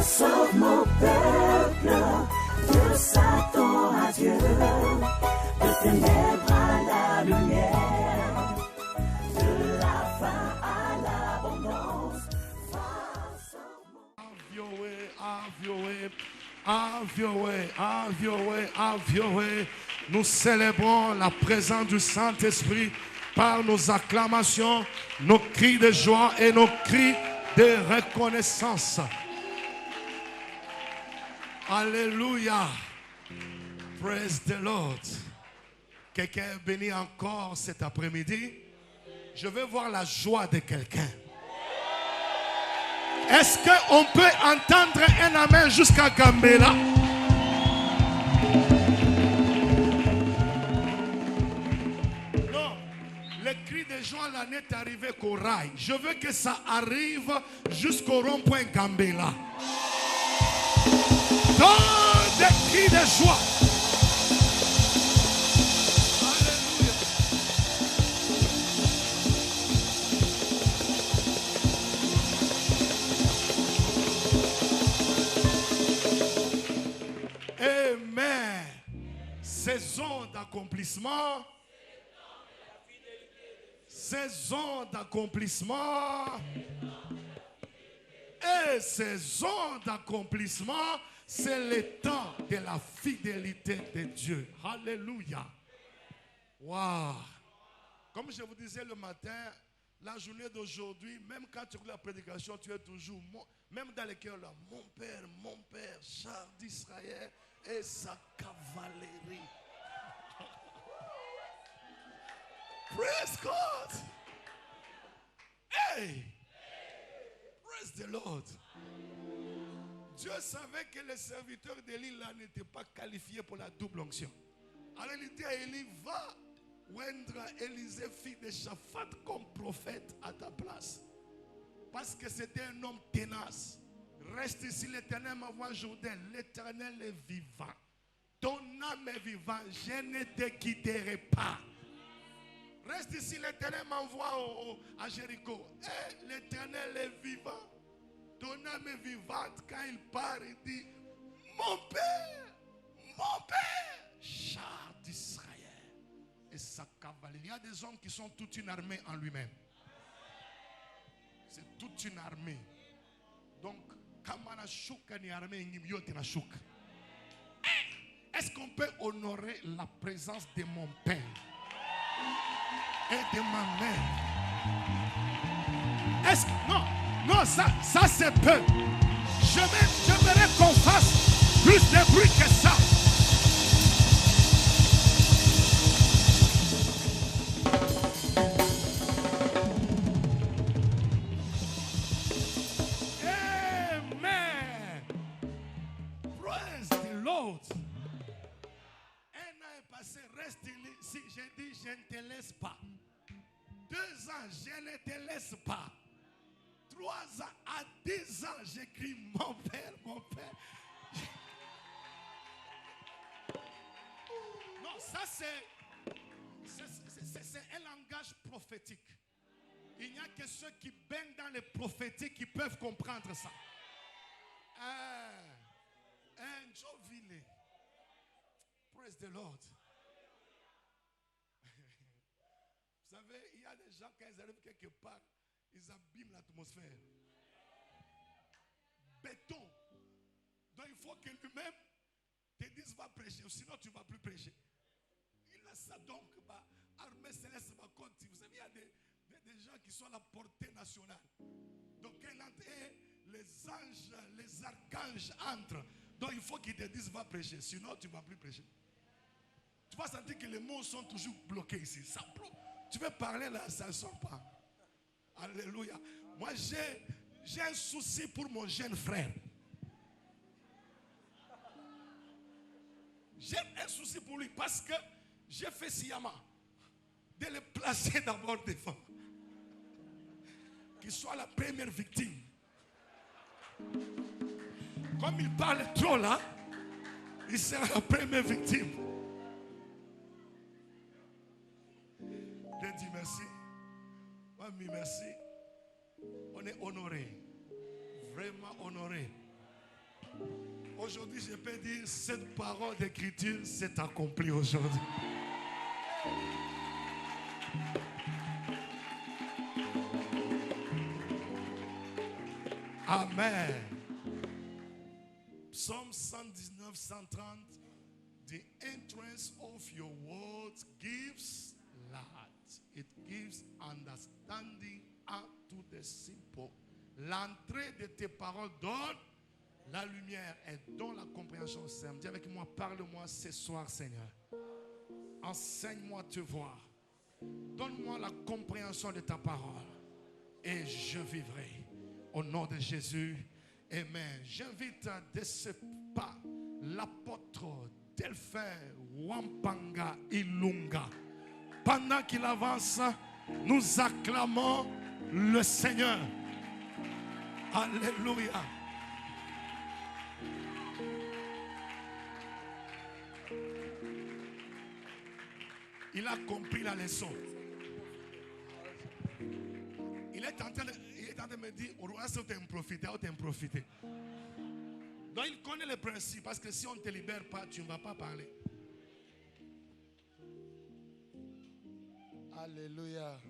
sauve mon peuple de Satan à Dieu, de ténèbres à la lumière, de la faim à l'abondance. Have your way, have your way, have your way, have your way, have your way. Nous célébrons la présence du Saint-Esprit par nos acclamations, nos cris de joie et nos cris de reconnaissance. Alléluia. Praise the Lord. Quelqu'un est béni encore cet après-midi. Je veux voir la joie de quelqu'un. Est-ce qu'on peut entendre un amen jusqu'à Gambela? Le cri de joie là n'est arrivé qu'au rail. Je veux que ça arrive jusqu'au rond-point Gambela. Donne des cris de joie. Alléluia. Amen. Saison d'accomplissement. Saison d'accomplissement. Et saison d'accomplissement, c'est le temps de la fidélité de Dieu. Alléluia. Wow. Comme je vous disais le matin, la journée d'aujourd'hui, même quand tu écoutes la prédication, tu es toujours, même dans les cœurs là, mon Père, char d'Israël et sa cavalerie. Praise God. Hey. Praise the Lord. Dieu savait que les serviteurs d'Élie là n'étaient pas qualifiés pour la double onction. Alors il dit à Élie, va oindre Élisée, fille de Shaphat, comme prophète à ta place. Parce que c'était un homme ténace. Reste ici, l'Éternel m'envoie Jourdain. L'Éternel est vivant. Ton âme est vivante. Je ne te quitterai pas. Reste ici, l'Éternel m'envoie à Jéricho. Et l'Éternel est vivant. Ton âme est vivante. Quand il part, il dit, mon Père, char d'Israël et sa cavalerie. Il y a des hommes qui sont toute une armée en lui-même. C'est toute une armée. Donc, est-ce qu'on peut honorer la présence de mon Père et de ma mère? Est-ce que non, ça c'est peu. J'aimerais qu'on fasse plus de bruit que ça. Amen. Praise the Lord. Un an est passé, reste ici. J'ai dit, je ne te laisse pas. 2 ans, je ne te laisse pas. 3 ans, à 10 ans, j'écris mon Père, mon Père. Non, ça c'est un langage prophétique. Il n'y a que ceux qui baignent dans les prophétiques qui peuvent comprendre ça. Jovile. Praise the Lord. Vous savez, il y a des gens, quand ils arrivent quelque part, ils abîment l'atmosphère. Béton. Donc il faut que lui-même te dise va prêcher, sinon tu ne vas plus prêcher. Il a ça donc, armée céleste, vous savez, il y a des gens qui sont à la portée nationale. Donc quand il entre, les anges, les archanges entrent. Donc il faut qu'ils te disent va prêcher, sinon tu ne vas plus prêcher. Tu vas sentir que les mots sont toujours bloqués ici. Ça bloque. Tu veux parler là, ça ne sort pas. Alléluia. Moi, j'ai un souci pour mon jeune frère. J'ai un souci pour lui parce que j'ai fait sciemment de le placer d'abord devant. Qu'il soit la première victime. Comme il parle trop là, il sera la première victime. Dieu dit merci. Mamie, merci. On est honoré. Vraiment honoré. Aujourd'hui, je peux dire, cette parole d'écriture s'est accomplie aujourd'hui. Amen. Psalm 119, 130. The entrance of your words gives light. It gives understanding unto the simple. L'entrée de tes paroles donne la lumière et donne la compréhension simple. Dis avec moi, parle-moi ce soir, Seigneur. Enseigne-moi à te voir. Donne-moi la compréhension de ta parole. Et je vivrai. Au nom de Jésus. Amen. J'invite de ce pas l'apôtre Delphin Wampanga Ilunga. Pendant qu'il avance, nous acclamons le Seigneur. Alléluia. Il a compris la leçon. Il est en train de me dire, au roi, c'est t'en profiter. Donc il connaît le principe, parce que si on ne te libère pas, tu ne vas pas parler. Alléluia.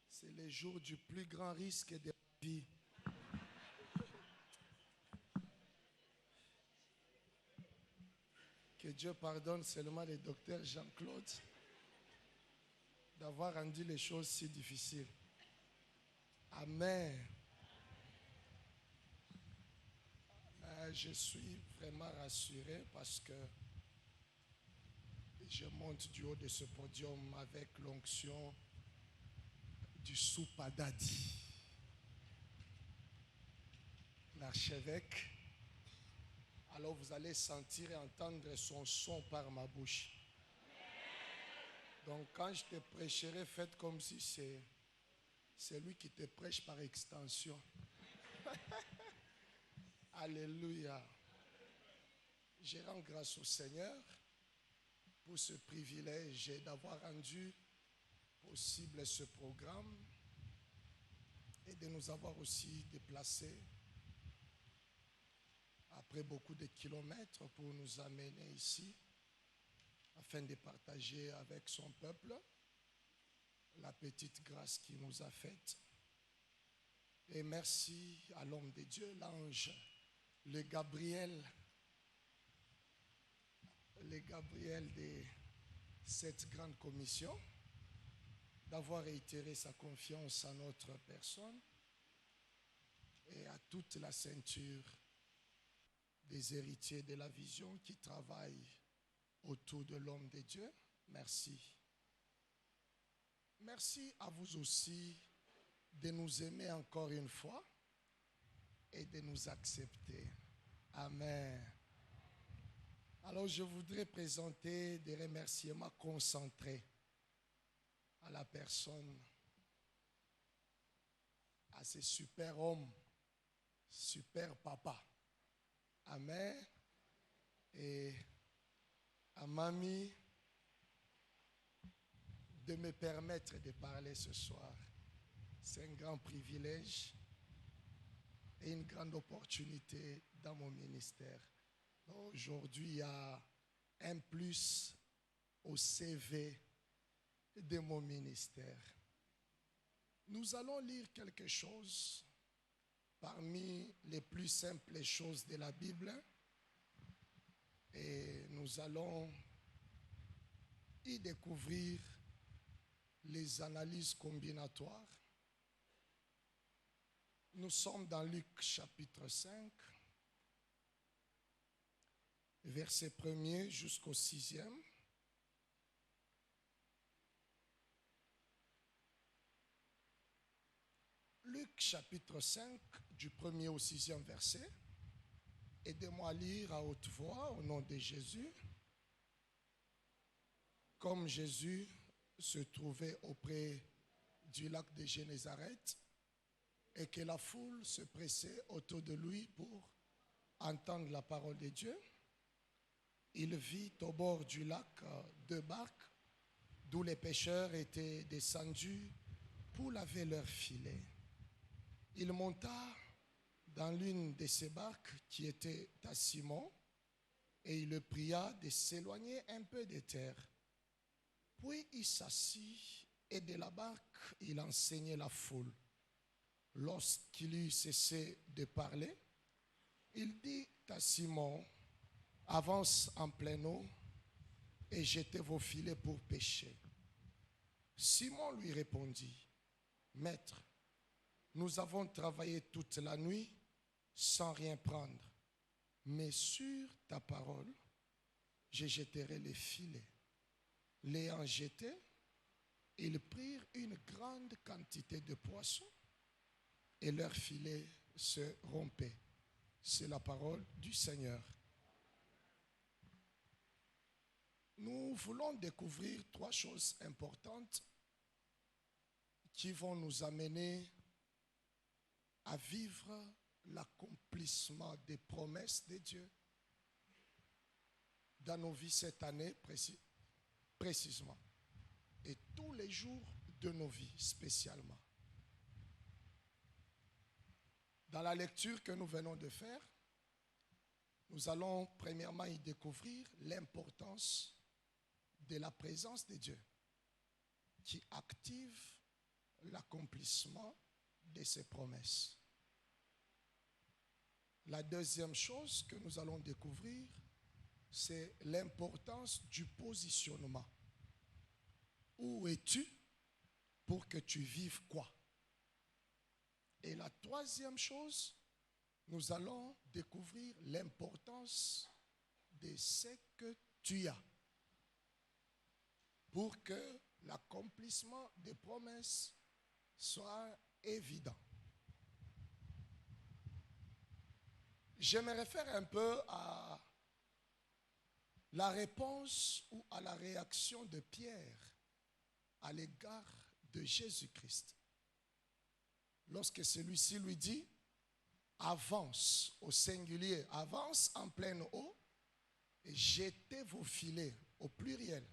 C'est le jour du plus grand risque de ma vie. Que Dieu pardonne seulement le docteur Jean-Claude d'avoir rendu les choses si difficiles. Amen. Je suis vraiment rassuré parce que je monte du haut de ce podium avec l'onction du Soupadadi, l'archevêque. Alors vous allez sentir et entendre son son par ma bouche. Donc quand je te prêcherai, faites comme si c'est lui qui te prêche par extension. Alléluia. Je rends grâce au Seigneur pour ce privilège d'avoir rendu possible ce programme et de nous avoir aussi déplacés après beaucoup de kilomètres pour nous amener ici afin de partager avec son peuple la petite grâce qu'il nous a faite. Et merci à l'homme de Dieu, l'ange, le Gabriel de cette grande commission, d'avoir réitéré sa confiance en notre personne et à toute la ceinture des héritiers de la vision qui travaillent autour de l'homme de Dieu. Merci. Merci à vous aussi de nous aimer encore une fois et de nous accepter. Amen. Alors je voudrais présenter des remerciements concentrés à la personne, à ce super homme, super papa. Amen. Et à mamie de me permettre de parler ce soir. C'est un grand privilège et une grande opportunité dans mon ministère. Aujourd'hui, il y a un plus au CV de mon ministère. Nous allons lire quelque chose parmi les plus simples choses de la Bible et nous allons y découvrir les analyses combinatoires. Nous sommes dans Luc chapitre 5, verset 1er jusqu'au 6e. Luc chapitre 5, du 1er au 6e verset. Aidez-moi à lire à haute voix au nom de Jésus. Comme Jésus se trouvait auprès du lac de Génézareth et que la foule se pressait autour de lui pour entendre la parole de Dieu, il vit au bord du lac deux barques d'où les pêcheurs étaient descendus pour laver leurs filets. Il monta dans l'une de ces barques qui était à Simon, et il le pria de s'éloigner un peu des terres. Puis il s'assit et de la barque, il enseignait la foule. Lorsqu'il eut cessé de parler, il dit à Simon, avance en pleine eau et jetez vos filets pour pêcher. Simon lui répondit, Maître, nous avons travaillé toute la nuit sans rien prendre, mais sur ta parole, je jetterai les filets. L'ayant jeté, ils prirent une grande quantité de poissons et leurs filets se rompaient. C'est la parole du Seigneur. Nous voulons découvrir 3 choses importantes qui vont nous amener à vivre l'accomplissement des promesses de Dieu dans nos vies cette année précisément et tous les jours de nos vies spécialement. Dans la lecture que nous venons de faire, nous allons premièrement y découvrir l'importance de la présence de Dieu qui active l'accomplissement de ses promesses. La deuxième chose que nous allons découvrir, c'est l'importance du positionnement. Où es-tu pour que tu vives quoi? Et la troisième chose, nous allons découvrir l'importance de ce que tu as pour que l'accomplissement des promesses soit évident. Je me réfère un peu à la réponse ou à la réaction de Pierre à l'égard de Jésus-Christ. Lorsque celui-ci lui dit, avance au singulier, avance en pleine eau et jetez vos filets au pluriel.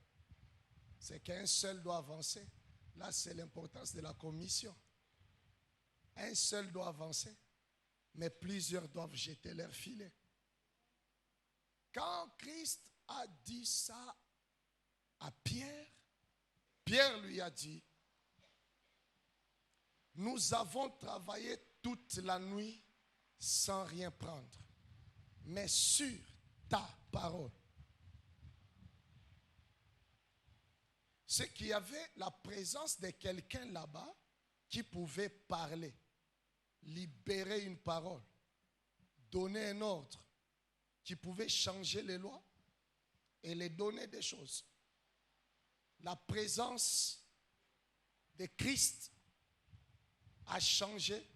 C'est qu'un seul doit avancer. Là, c'est l'importance de la commission. Un seul doit avancer, mais plusieurs doivent jeter leurs filets. Quand Christ a dit ça à Pierre, Pierre lui a dit, nous avons travaillé toute la nuit sans rien prendre, mais sur ta parole. C'est qu'il y avait la présence de quelqu'un là-bas qui pouvait parler, libérer une parole, donner un ordre, qui pouvait changer les lois et les donner des choses. La présence de Christ a changé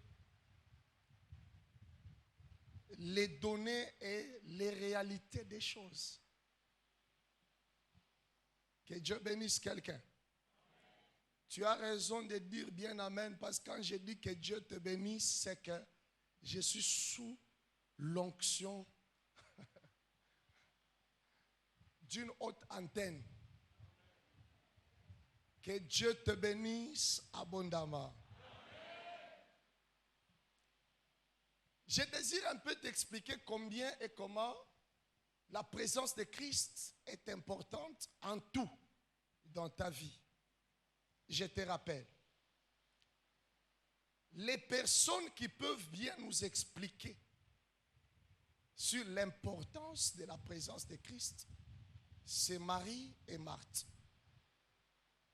les données et les réalités des choses. Que Dieu bénisse quelqu'un. Tu as raison de dire bien amen, parce que quand je dis que Dieu te bénisse, c'est que je suis sous l'onction d'une haute antenne. Que Dieu te bénisse abondamment. Je désire un peu t'expliquer combien et comment la présence de Christ est importante en tout dans ta vie. Je te rappelle, les personnes qui peuvent bien nous expliquer sur l'importance de la présence de Christ, c'est Marie et Marthe.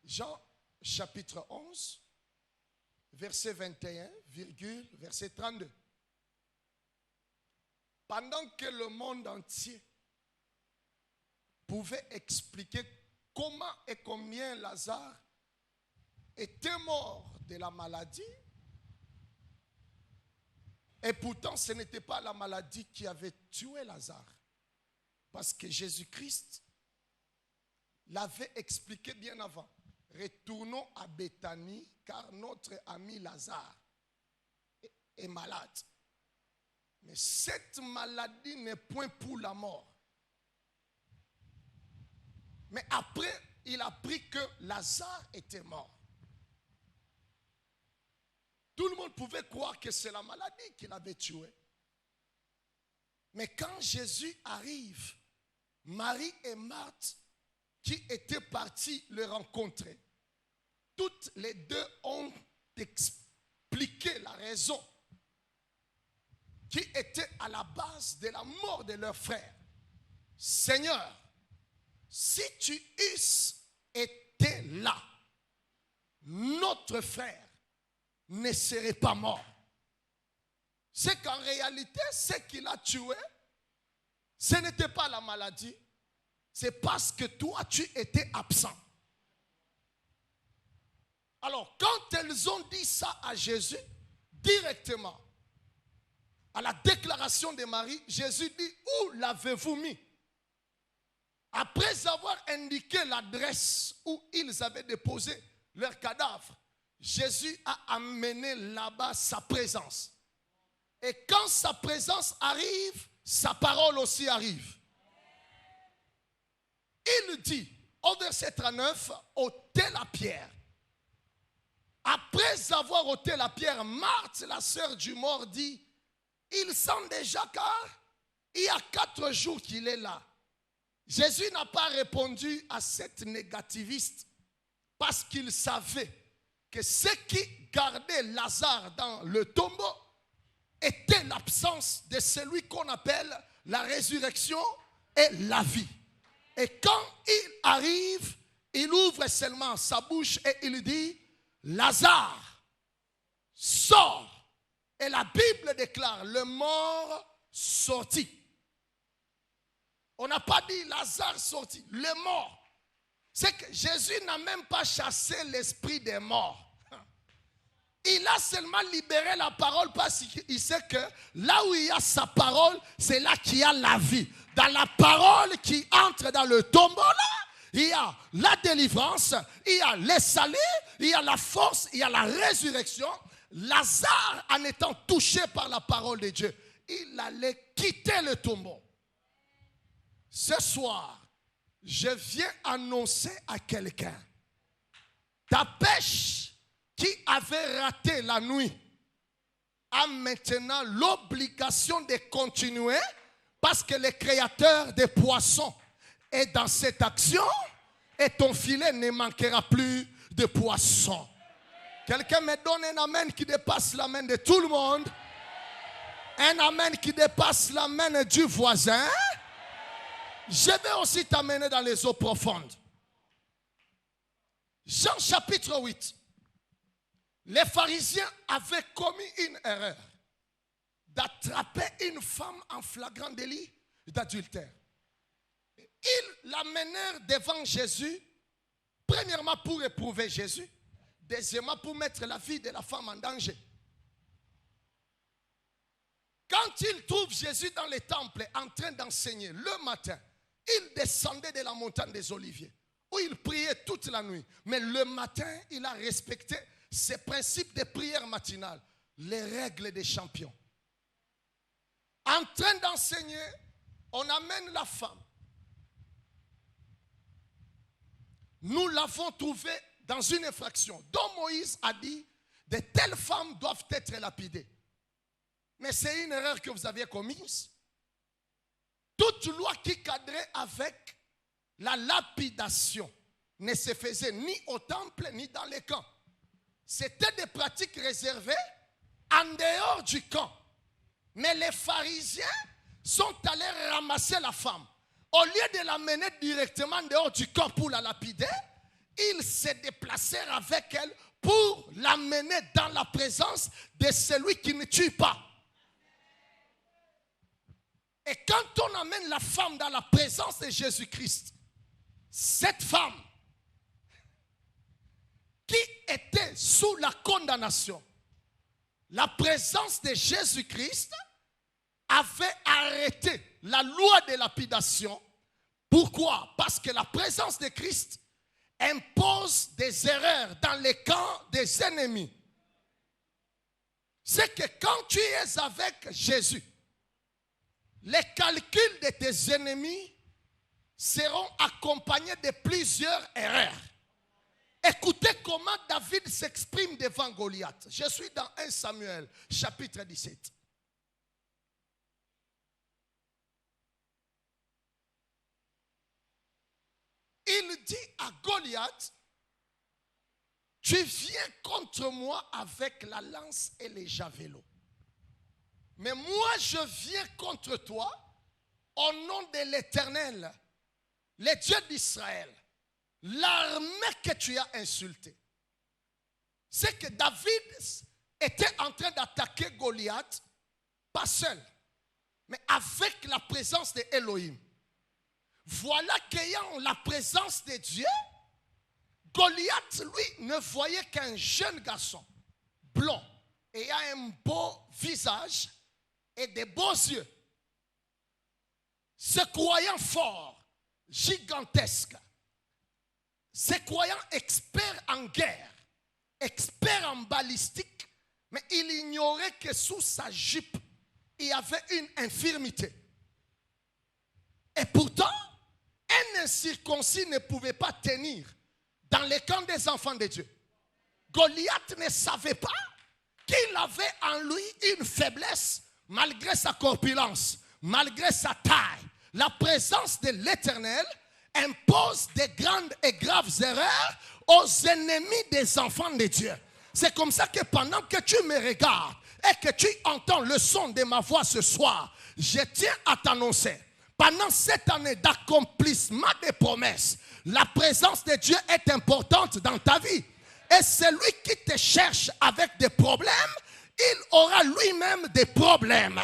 Jean chapitre 11, verset 21, verset 32. Pendant que le monde entier pouvait expliquer comment et combien Lazare était mort de la maladie, et pourtant ce n'était pas la maladie qui avait tué Lazare, parce que Jésus-Christ l'avait expliqué bien avant. Retournons à Béthanie, car notre ami Lazare est malade. Mais cette maladie n'est point pour la mort. Mais après, il a appris que Lazare était mort. Tout le monde pouvait croire que c'est la maladie qui l'avait tué. Mais quand Jésus arrive, Marie et Marthe, qui étaient parties le rencontrer, toutes les deux ont expliqué la raison qui était à la base de la mort de leur frère. Seigneur, si tu eusses été là, notre frère ne serait pas mort. C'est qu'en réalité, ce qui l'a tué, ce n'était pas la maladie, c'est parce que toi, tu étais absent. Alors, quand elles ont dit ça à Jésus, directement, à la déclaration de Marie, Jésus dit, où l'avez-vous mis? Après avoir indiqué l'adresse où ils avaient déposé leur cadavre, Jésus a amené là-bas sa présence. Et quand sa présence arrive, sa parole aussi arrive. Il dit, au verset 39, ôtez la pierre. Après avoir ôté la pierre, Marthe, la sœur du mort, dit, il sent déjà car il y a 4 jours qu'il est là. Jésus n'a pas répondu à cette négativiste parce qu'il savait que ce qui gardait Lazare dans le tombeau était l'absence de celui qu'on appelle la résurrection et la vie. Et quand il arrive, il ouvre seulement sa bouche et il dit, Lazare, sors. Et la Bible déclare, le mort sortit. On n'a pas dit Lazare sortit, le mort. C'est que Jésus n'a même pas chassé l'esprit des morts. Il a seulement libéré la parole parce qu'il sait que là où il y a sa parole, c'est là qu'il y a la vie. Dans la parole qui entre dans le tombeau là, il y a la délivrance, il y a les saluts, il y a la force, il y a la résurrection. Lazare, en étant touché par la parole de Dieu, il allait quitter le tombeau. Ce soir, je viens annoncer à quelqu'un, ta pêche qui avait raté la nuit a maintenant l'obligation de continuer parce que le créateur des poissons est dans cette action et ton filet ne manquera plus de poissons. Quelqu'un me donne un amen qui dépasse l'amen de tout le monde. Un amen qui dépasse l'amen du voisin. Je vais aussi t'amener dans les eaux profondes. Jean chapitre 8. Les pharisiens avaient commis une erreur d'attraper une femme en flagrant délit d'adultère. Ils l'amenèrent devant Jésus, premièrement pour éprouver Jésus, deuxièmement pour mettre la vie de la femme en danger. Quand ils trouvent Jésus dans le temple en train d'enseigner le matin, il descendait de la montagne des Oliviers où il priait toute la nuit. Mais le matin, il a respecté ces principes de prière matinale, les règles des champions. En train d'enseigner, on amène la femme. Nous l'avons trouvée dans une infraction dont Moïse a dit de telles femmes doivent être lapidées. Mais c'est une erreur que vous aviez commise. Toute loi qui cadrait avec la lapidation ne se faisait ni au temple ni dans les camps. C'était des pratiques réservées en dehors du camp. Mais les pharisiens sont allés ramasser la femme. Au lieu de la mener directement dehors du camp pour la lapider, ils se déplacèrent avec elle pour la mener dans la présence de celui qui ne tue pas. Et quand on amène la femme dans la présence de Jésus-Christ, cette femme qui était sous la condamnation, la présence de Jésus-Christ avait arrêté la loi de lapidation. Pourquoi? Parce que la présence de Christ impose des erreurs dans les camps des ennemis. C'est que quand tu es avec Jésus, les calculs de tes ennemis seront accompagnés de plusieurs erreurs. Écoutez comment David s'exprime devant Goliath. Je suis dans 1 Samuel, chapitre 17. il dit à Goliath, tu viens contre moi avec la lance et les javelots. Mais moi, je viens contre toi au nom de l'Éternel, le Dieu d'Israël, l'armée que tu as insultée. C'est que David était en train d'attaquer Goliath, pas seul, mais avec la présence de Elohim. Voilà qu'ayant la présence de Dieu, Goliath, lui, ne voyait qu'un jeune garçon, blond, ayant un beau visage et des beaux yeux, se croyant fort, gigantesque, se croyant expert en guerre, expert en balistique, mais il ignorait que sous sa jupe, il y avait une infirmité. Et pourtant, un incirconcis ne pouvait pas tenir dans le camp des enfants de Dieu. Goliath ne savait pas qu'il avait en lui une faiblesse malgré sa corpulence, malgré sa taille. La présence de l'Éternel impose des grandes et graves erreurs aux ennemis des enfants de Dieu. C'est comme ça que pendant que tu me regardes et que tu entends le son de ma voix ce soir, je tiens à t'annoncer, pendant cette année d'accomplissement des promesses, la présence de Dieu est importante dans ta vie. Et celui qui te cherche avec des problèmes, il aura lui-même des problèmes.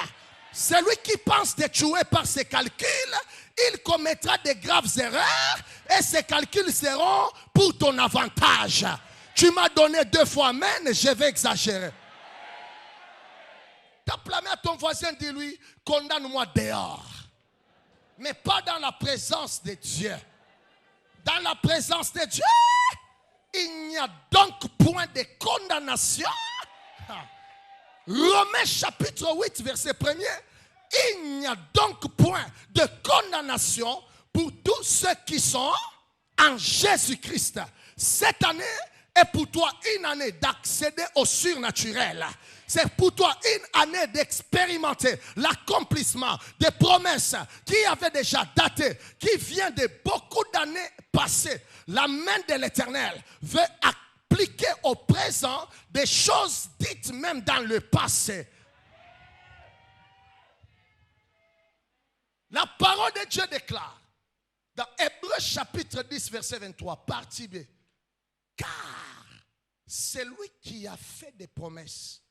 Celui qui pense te tuer par ses calculs, il commettra de graves erreurs et ces calculs seront pour ton avantage. Tu m'as donné 2 fois amen, je vais exagérer. Tape la main à ton voisin, dis-lui, condamne-moi dehors. Mais pas dans la présence de Dieu. Dans la présence de Dieu, il n'y a donc point de condamnation. Romains chapitre 8, verset 1er. Il n'y a donc point de condamnation pour tous ceux qui sont en Jésus-Christ. Cette année est pour toi une année d'accéder au surnaturel. C'est pour toi une année d'expérimenter l'accomplissement des promesses qui avaient déjà daté, qui vient de beaucoup d'années passées. La main de l'Éternel veut appliquer au présent des choses dites même dans le passé. La parole de Dieu déclare dans Hébreux chapitre 10 verset 23, partie B. Car celui qui a fait des promesses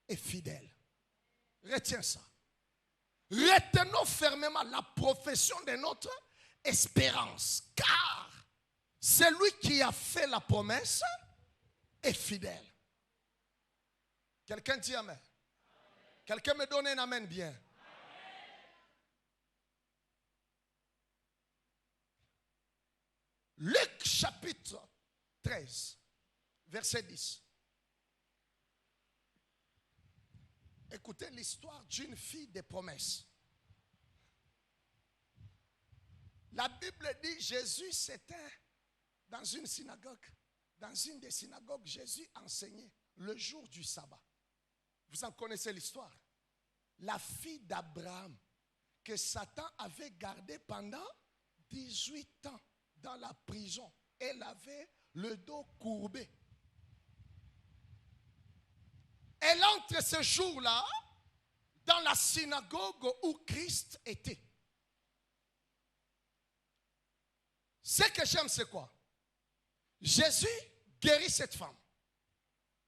est fidèle. Retiens ça. Retenons fermement la profession de notre espérance. Car celui qui a fait la promesse est fidèle. Quelqu'un dit amen. Quelqu'un me donne un amen bien. Luc chapitre 13, verset 10. Écoutez l'histoire d'une fille des promesses. La Bible dit Jésus c'était dans une synagogue. Dans une des synagogues, Jésus enseignait le jour du sabbat. Vous en connaissez l'histoire. La fille d'Abraham que Satan avait gardée pendant 18 ans dans la prison. Elle avait le dos courbé. Elle entre ce jour-là dans la synagogue où Christ était. Ce que j'aime, c'est quoi? Jésus guérit cette femme.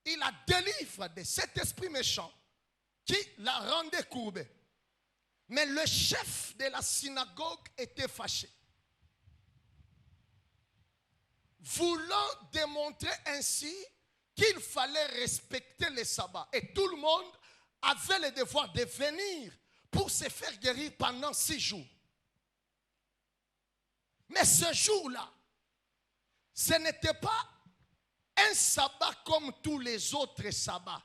Il la délivre de cet esprit méchant qui la rendait courbée. Mais le chef de la synagogue était fâché. Voulant démontrer ainsi qu'il fallait respecter le sabbat. Et tout le monde avait le devoir de venir pour se faire guérir pendant 6 jours. Mais ce jour-là, ce n'était pas un sabbat comme tous les autres sabbats.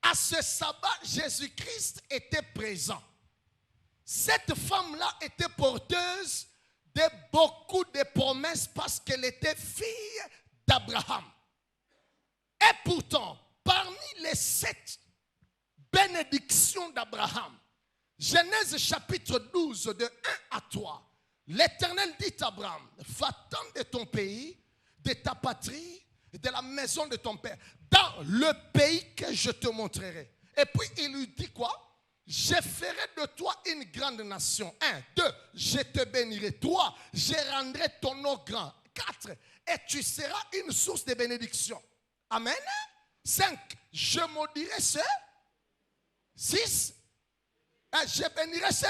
À ce sabbat, Jésus-Christ était présent. Cette femme-là était porteuse de beaucoup de promesses parce qu'elle était fille d'Abraham. Et pourtant, parmi les 7 bénédictions d'Abraham, Genèse chapitre 12 de 1 à 3, l'Éternel dit à Abraham, va-t'en de ton pays, de ta patrie, de la maison de ton père, dans le pays que je te montrerai. Et puis il lui dit quoi? Je ferai de toi une grande nation. 1, 2, je te bénirai. 3, je rendrai ton nom grand. 4, et tu seras une source de bénédiction. Amen. 5, je maudirai ceux. 6, je bénirai ceux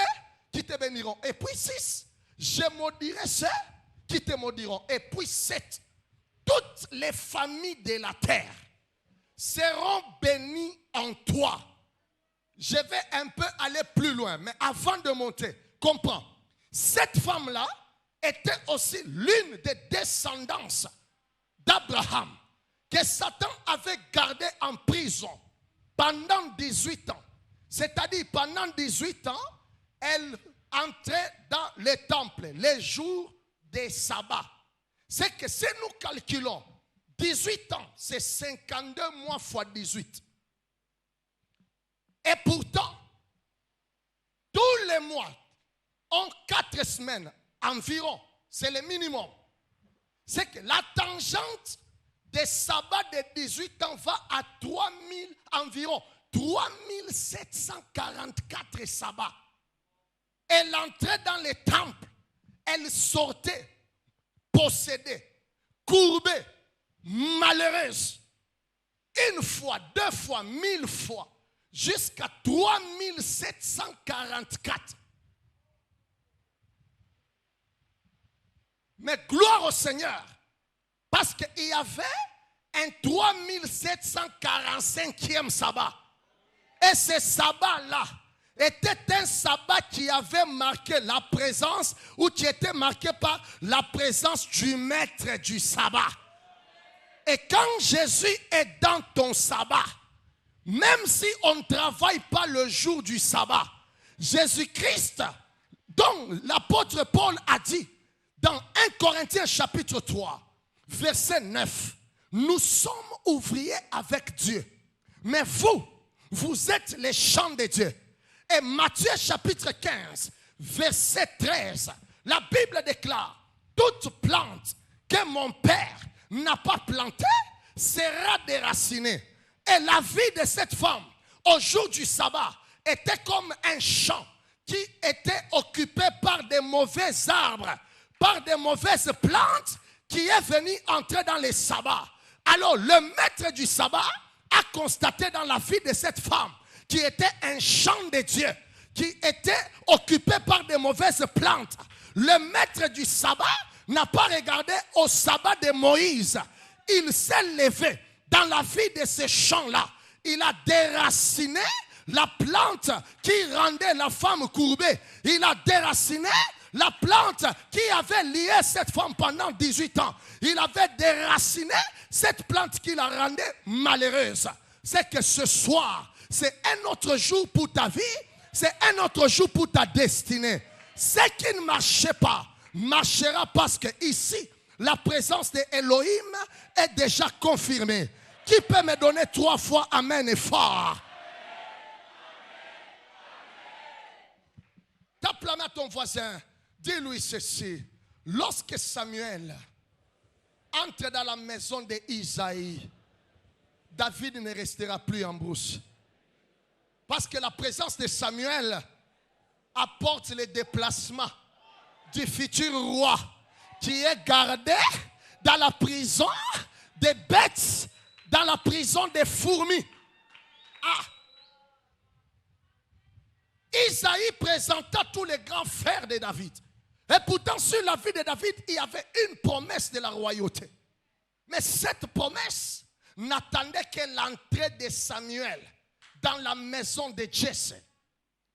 qui te béniront. Et puis 6, je maudirai ceux qui te maudiront. Et puis 7, toutes les familles de la terre seront bénies en toi. Je vais un peu aller plus loin, mais avant de monter, comprends. Cette femme-là était aussi l'une des descendances d'Abraham que Satan avait gardé en prison pendant 18 ans. C'est-à-dire pendant 18 ans, elle entrait dans les temples les jours des sabbats. C'est que si nous calculons 18 ans, c'est 52 mois fois 18. Et pourtant, tous les mois ont 4 semaines environ. C'est le minimum. C'est que la tangente des sabbats de 18 ans va à 3000 environ. 3744 sabbats. Elle entrait dans les temples. Elle sortait possédée, courbée, malheureuse. Une fois, 2 fois, 1000 fois. Jusqu'à 3744. Mais gloire au Seigneur. Parce qu'il y avait un 3745e sabbat. Et ce sabbat-là était un sabbat qui avait marqué la présence, ou qui était marqué par la présence du maître du sabbat. Et quand Jésus est dans ton sabbat, même si on ne travaille pas le jour du sabbat, Jésus-Christ, dont l'apôtre Paul a dit, dans 1 Corinthiens chapitre 3, verset 9, nous sommes ouvriers avec Dieu, mais vous êtes les champs de Dieu. Et Matthieu chapitre 15, verset 13, la Bible déclare, toute plante que mon Père n'a pas plantée sera déracinée. Et la vie de cette femme, au jour du sabbat, était comme un champ qui était occupé par des mauvais arbres, par des mauvaises plantes qui est venu entrer dans les sabbats. Alors le maître du sabbat a constaté dans la vie de cette femme qui était un champ de Dieu, qui était occupé par des mauvaises plantes. Le maître du sabbat n'a pas regardé au sabbat de Moïse. Il s'est levé dans la vie de ces champs-là. Il a déraciné la plante qui rendait la femme courbée. Il a déraciné la plante qui avait lié cette femme pendant 18 ans. Il avait déraciné cette plante qui la rendait malheureuse. C'est que ce soir, c'est un autre jour pour ta vie, c'est un autre jour pour ta destinée. Ce qui ne marchait pas, marchera parce que ici, la présence de Elohim est déjà confirmée. Qui peut me donner 3 fois amen et fort? Tape la main à ton voisin. Dis-lui ceci. Lorsque Samuel entre dans la maison d'Isaïe, David ne restera plus en brousse. Parce que la présence de Samuel apporte le déplacement du futur roi qui est gardé dans la prison des bêtes, dans la prison des fourmis. Isaïe présenta tous les grands frères de David. Et pourtant, sur la vie de David, il y avait une promesse de la royauté. Mais cette promesse n'attendait que l'entrée de Samuel dans la maison de Jesse.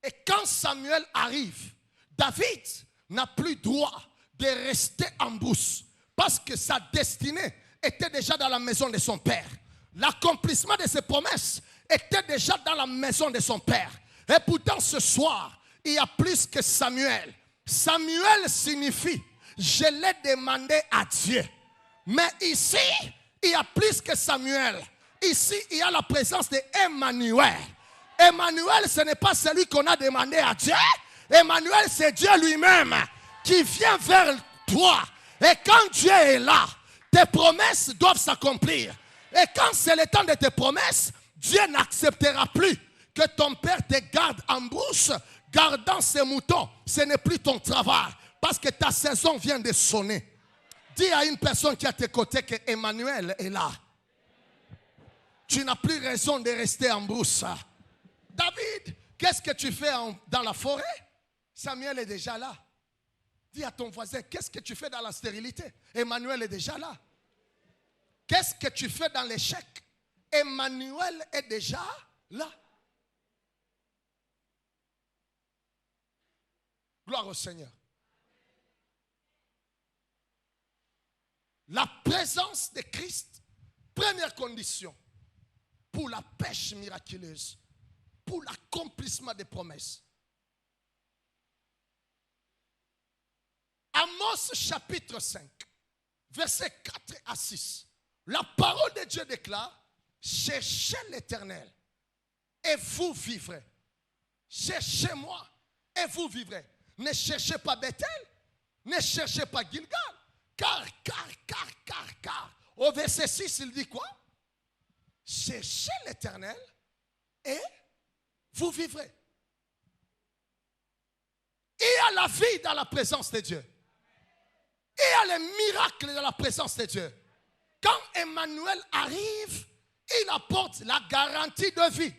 Et quand Samuel arrive, David n'a plus droit de rester en brousse parce que sa destinée était déjà dans la maison de son père. L'accomplissement de ses promesses était déjà dans la maison de son père. Et pourtant ce soir, il y a plus que Samuel. Samuel signifie je l'ai demandé à Dieu. Mais ici, il y a plus que Samuel. Ici, il y a la présence d'Emmanuel. Emmanuel, ce n'est pas celui qu'on a demandé à Dieu. Emmanuel, c'est Dieu lui-même qui vient vers toi. Et quand Dieu est là, tes promesses doivent s'accomplir. Et quand c'est le temps de tes promesses, Dieu n'acceptera plus que ton père te garde en brousse, gardant ses moutons. Ce n'est plus ton travail, parce que ta saison vient de sonner. Dis à une personne qui est à tes côtés que Emmanuel est là. Tu n'as plus raison de rester en brousse. David, qu'est-ce que tu fais dans la forêt? Samuel est déjà là. Dis à ton voisin, qu'est-ce que tu fais dans la stérilité? Emmanuel est déjà là. Qu'est-ce que tu fais dans l'échec? Emmanuel est déjà là. Gloire au Seigneur. La présence de Christ, première condition pour la pêche miraculeuse, pour l'accomplissement des promesses. Amos chapitre 5, versets 4 à 6. La parole de Dieu déclare, cherchez l'Éternel et vous vivrez. Cherchez-moi et vous vivrez. Ne cherchez pas Bethel, ne cherchez pas Gilgal. Car. Au verset 6, il dit quoi? Cherchez l'Éternel et vous vivrez. Il y a la vie dans la présence de Dieu. Il y a les miracles dans la présence de Dieu. Quand Emmanuel arrive, il apporte la garantie de vie.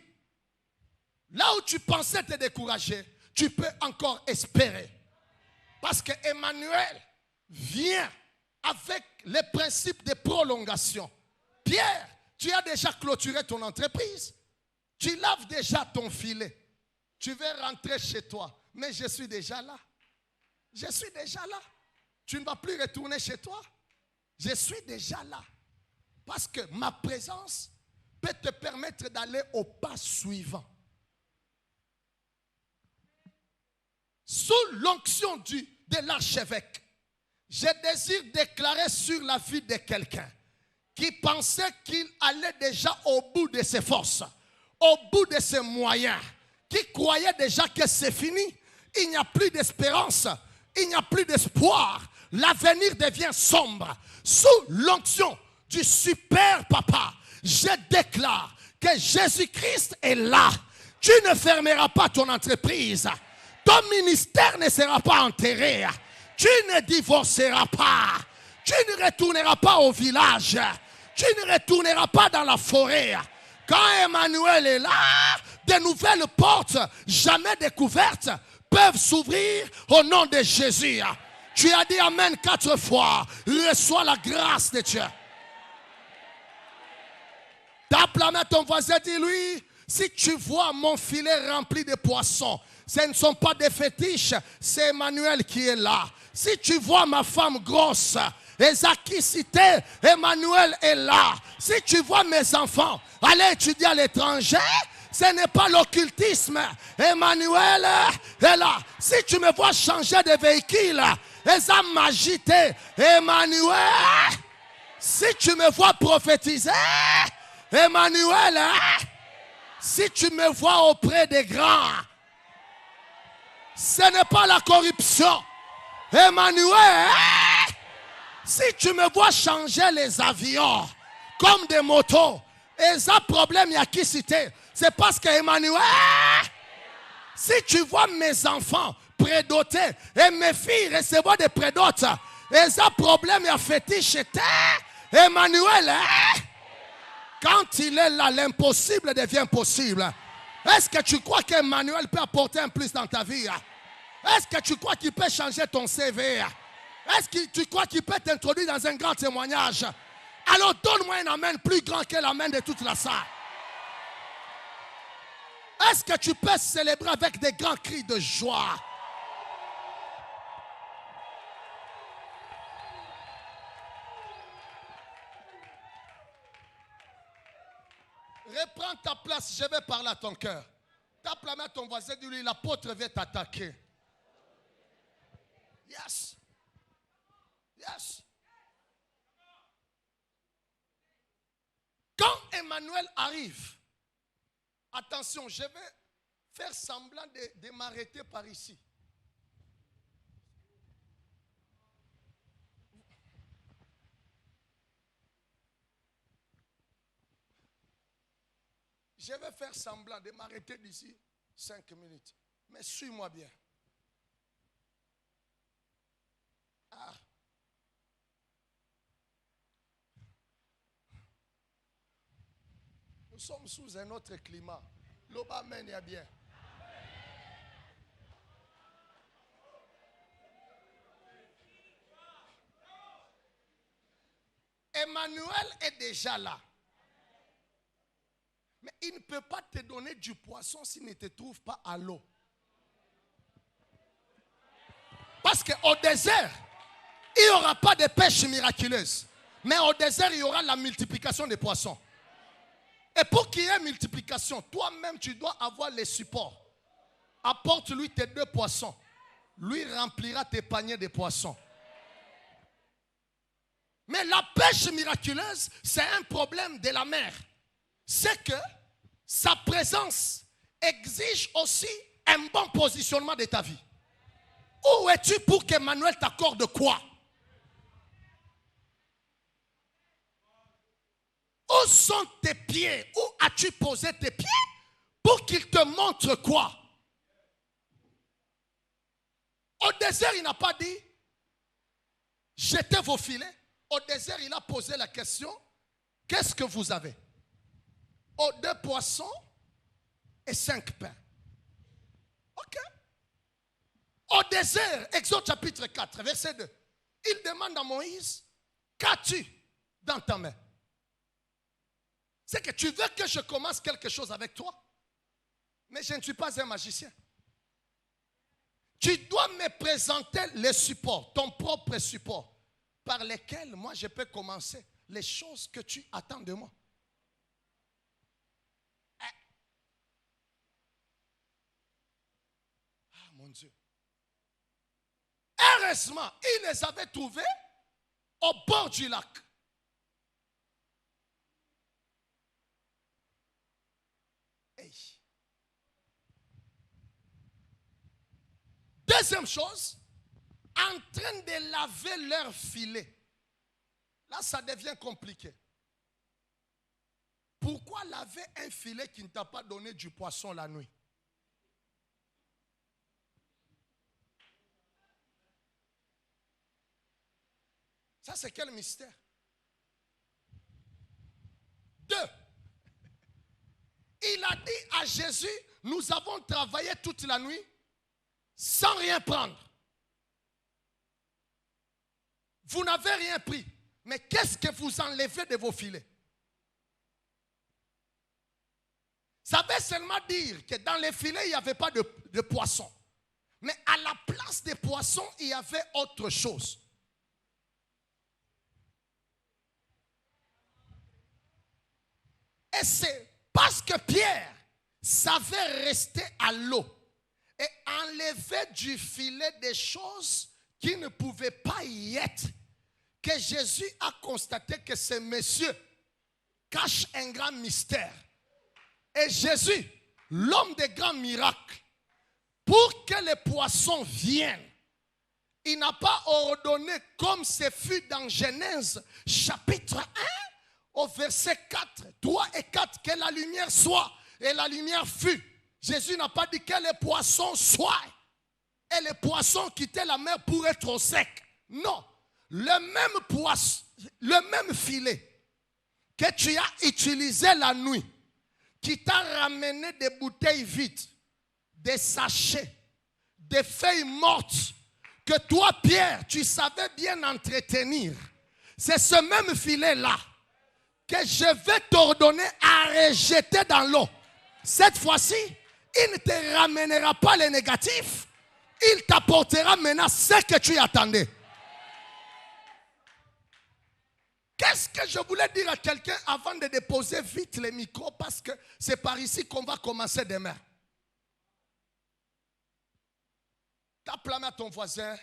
Là où tu pensais te décourager, tu peux encore espérer. Parce que Emmanuel vient avec les principes de prolongation. Pierre, tu as déjà clôturé ton entreprise. Tu laves déjà ton filet. Tu veux rentrer chez toi. Mais je suis déjà là. Je suis déjà là. Tu ne vas plus retourner chez toi. Je suis déjà là. Parce que ma présence peut te permettre d'aller au pas suivant. Sous l'onction de l'archevêque, je désire déclarer sur la vie de quelqu'un qui pensait qu'il allait déjà au bout de ses forces, au bout de ses moyens, qui croyait déjà que c'est fini. Il n'y a plus d'espérance, il n'y a plus d'espoir. L'avenir devient sombre. Sous l'onction du super papa, je déclare que Jésus-Christ est là. Tu ne fermeras pas ton entreprise. Ton ministère ne sera pas enterré. Tu ne divorceras pas. Tu ne retourneras pas au village. Tu ne retourneras pas dans la forêt. Quand Emmanuel est là, de nouvelles portes jamais découvertes peuvent s'ouvrir au nom de Jésus. Tu as dit Amen 4 fois. Reçois la grâce de Dieu. Tape la main à ton voisin, dis-lui, si tu vois mon filet rempli de poissons, ce ne sont pas des fétiches, c'est Emmanuel qui est là. Si tu vois ma femme grosse, Ezaki cité, Emmanuel est là. Si tu vois mes enfants aller étudier à l'étranger, ce n'est pas l'occultisme. Emmanuel est là. Si tu me vois changer de véhicule, Eza m'agité, Emmanuel. Si tu me vois prophétiser, Emmanuel. Si tu me vois auprès des grands, ce n'est pas la corruption. Emmanuel. Si tu me vois changer les avions comme des motos, et ça problème, il y a qui citer. C'est parce que Emmanuel, si tu vois mes enfants prédotés et mes filles recevoir des prédotes, et ça problème, il y a fétiche, Emmanuel, quand il est là, l'impossible devient possible. Est-ce que tu crois qu'Emmanuel peut apporter un plus dans ta vie? Est-ce que tu crois qu'il peut changer ton CV? Est-ce que tu crois qu'il peut t'introduire dans un grand témoignage? Alors donne-moi un amen plus grand que l'amen de toute la salle. Est-ce que tu peux célébrer avec des grands cris de joie? Reprends ta place, je vais parler à ton cœur. Tape la main à ton voisin, dis-lui, l'apôtre vient t'attaquer. Yes. Yes. Quand Emmanuel arrive, attention, je vais faire semblant de m'arrêter par ici. Je vais faire semblant de m'arrêter d'ici 5 minutes. Mais suis-moi bien. Ah. Nous sommes sous un autre climat. L'Obamène est bien. Emmanuel est déjà là. Mais il ne peut pas te donner du poisson s'il ne te trouve pas à l'eau. Parce qu'au désert, il n'y aura pas de pêche miraculeuse. Mais au désert, il y aura la multiplication des poissons. Et pour qu'il y ait multiplication, toi-même, tu dois avoir les supports. Apporte-lui tes 2 poissons. Lui remplira tes paniers de poissons. Mais la pêche miraculeuse, c'est un problème de la mer. C'est que sa présence exige aussi un bon positionnement de ta vie. Où es-tu pour qu'Emmanuel t'accorde quoi? Où sont tes pieds? Où as-tu posé tes pieds pour qu'il te montre quoi? Au désert, il n'a pas dit jetez vos filets. Au désert, il a posé la question, qu'est-ce que vous avez? 2 poissons et 5 pains. Ok. Au désert, Exode chapitre 4, verset 2. Il demande à Moïse, qu'as-tu dans ta main? C'est que tu veux que je commence quelque chose avec toi? Mais je ne suis pas un magicien. Tu dois me présenter les supports, ton propre support, par lesquels moi je peux commencer les choses que tu attends de moi. Ah mon Dieu. Heureusement, il les avait trouvés au bord du lac. Hey. Deuxième chose, en train de laver leur filet. Là, ça devient compliqué. Pourquoi laver un filet qui ne t'a pas donné du poisson la nuit? Ça, c'est quel mystère? 2. Il a dit à Jésus, nous avons travaillé toute la nuit sans rien prendre. Vous n'avez rien pris. Mais qu'est-ce que vous enlevez de vos filets? Ça veut seulement dire que dans les filets, il n'y avait pas de poisson. Mais à la place des poissons, il y avait autre chose. Et c'est parce que Pierre savait rester à l'eau et enlever du filet des choses qui ne pouvaient pas y être, que Jésus a constaté que ce monsieur cache un grand mystère. Et Jésus, l'homme des grands miracles, pour que les poissons viennent, il n'a pas ordonné comme ce fut dans Genèse chapitre 1 au verset 4, 3 et 4, que la lumière soit, et la lumière fut. Jésus n'a pas dit que les poissons soient, et les poissons quittaient la mer pour être au sec. Non, le même poisson, le même filet que tu as utilisé la nuit, qui t'a ramené des bouteilles vides, des sachets, des feuilles mortes, que toi, Pierre, tu savais bien entretenir. C'est ce même filet-là que je vais t'ordonner à rejeter dans l'eau. Cette fois-ci, il ne te ramènera pas les négatifs. Il t'apportera maintenant ce que tu attendais. Qu'est-ce que je voulais dire à quelqu'un avant de déposer vite les micros, parce que c'est par ici qu'on va commencer demain. Tape la main à ton voisin,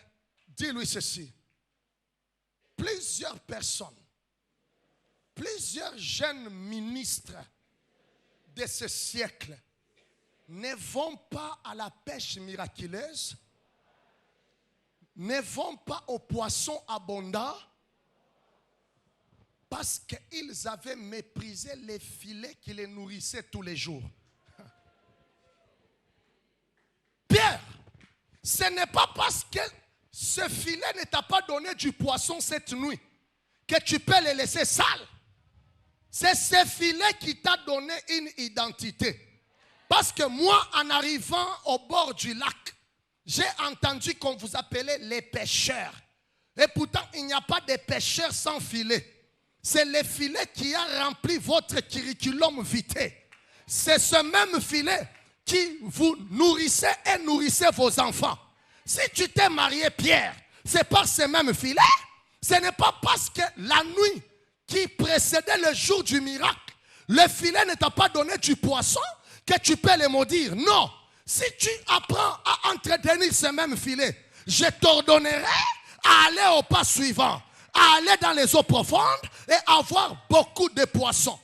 dis-lui ceci. Plusieurs personnes, plusieurs jeunes ministres de ce siècle ne vont pas à la pêche miraculeuse, ne vont pas aux poissons abondants, Parce qu'ils avaient méprisé les filets qui les nourrissaient tous les jours. Pierre, ce n'est pas parce que ce filet ne t'a pas donné du poisson cette nuit que tu peux les laisser sales. C'est ce filet qui t'a donné une identité. Parce que moi, en arrivant au bord du lac, j'ai entendu qu'on vous appelait les pêcheurs. Et pourtant, il n'y a pas de pêcheurs sans filet. C'est le filet qui a rempli votre curriculum vitae. C'est ce même filet qui vous nourrissait et nourrissait vos enfants. Si tu t'es marié, Pierre, c'est par ce même filet. Ce n'est pas parce que la nuit qui précédait le jour du miracle, le filet ne t'a pas donné du poisson que tu peux les maudire. Non. Si tu apprends à entretenir ce même filet, je t'ordonnerai à aller au pas suivant, à aller dans les eaux profondes et avoir beaucoup de poissons.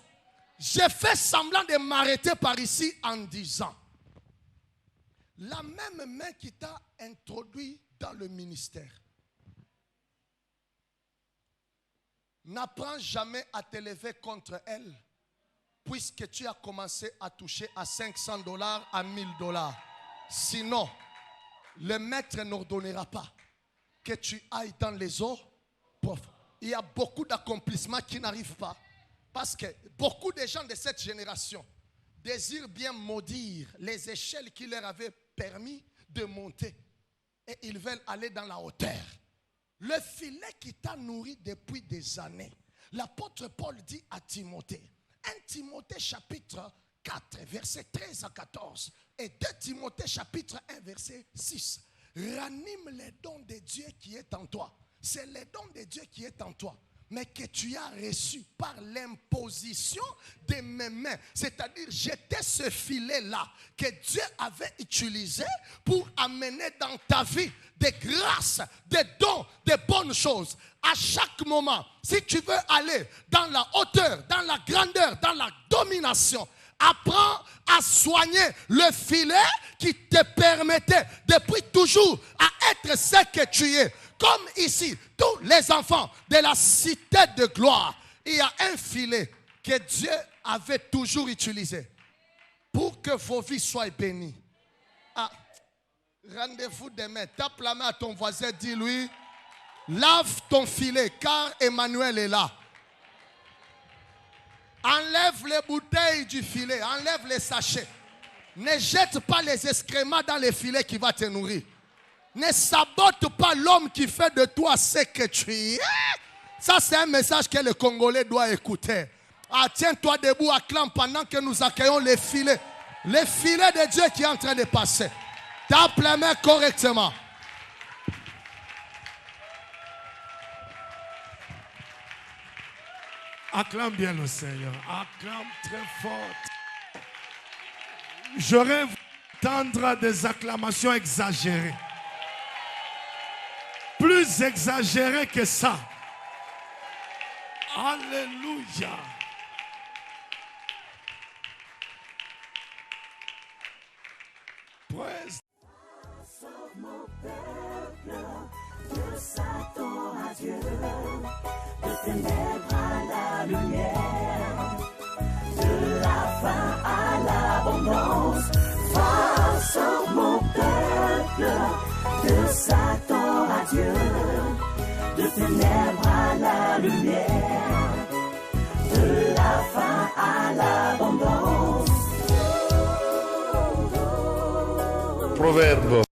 J'ai fait semblant de m'arrêter par ici en disant, la même main qui t'a introduit dans le ministère, n'apprends jamais à t'élever contre elle, puisque tu as commencé à toucher à $500, à $1000. Sinon, le maître n'ordonnera pas que tu ailles dans les eaux profondes. Il y a beaucoup d'accomplissements qui n'arrivent pas. Parce que beaucoup de gens de cette génération désirent bien maudire les échelles qui leur avaient permis de monter. Et ils veulent aller dans la hauteur. Le filet qui t'a nourri depuis des années. L'apôtre Paul dit à Timothée, 1 Timothée chapitre 4, verset 13 à 14. Et 2 Timothée chapitre 1, verset 6. Ranime les dons de Dieu qui est en toi. C'est les dons de Dieu qui est en toi, mais que tu as reçu par l'imposition de mes mains. C'est-à-dire, j'étais ce filet-là que Dieu avait utilisé pour amener dans ta vie des grâces, des dons, des bonnes choses. À chaque moment, si tu veux aller dans la hauteur, dans la grandeur, dans la domination, apprends à soigner le filet qui te permettait depuis toujours à être ce que tu es. Comme ici, tous les enfants de la cité de gloire, il y a un filet que Dieu avait toujours utilisé pour que vos vies soient bénies. Ah, rendez-vous demain. Tape la main à ton voisin, dis-lui, lave ton filet car Emmanuel est là. Enlève les bouteilles du filet, enlève les sachets. Ne jette pas les excréments dans les filets qui va te nourrir. Ne sabote pas l'homme qui fait de toi ce que tu es. Ça, c'est un message que le Congolais doit écouter. Ah, tiens-toi debout, acclame pendant que nous accueillons les filets. Les filets de Dieu qui est en train de passer. Tape la main correctement. Acclame bien le Seigneur. Acclame très fort. J'aurais voulu entendre des acclamations exagérées. Plus exagérées que ça. Alléluia. Praise. Sauve mon peuple de Satan à Dieu, de ténèbres à la lumière, de la faim à l'abondance. Va, sauve mon peuple de Satan à Dieu, de ténèbres à la lumière, de la faim à l'abondance. Proverbo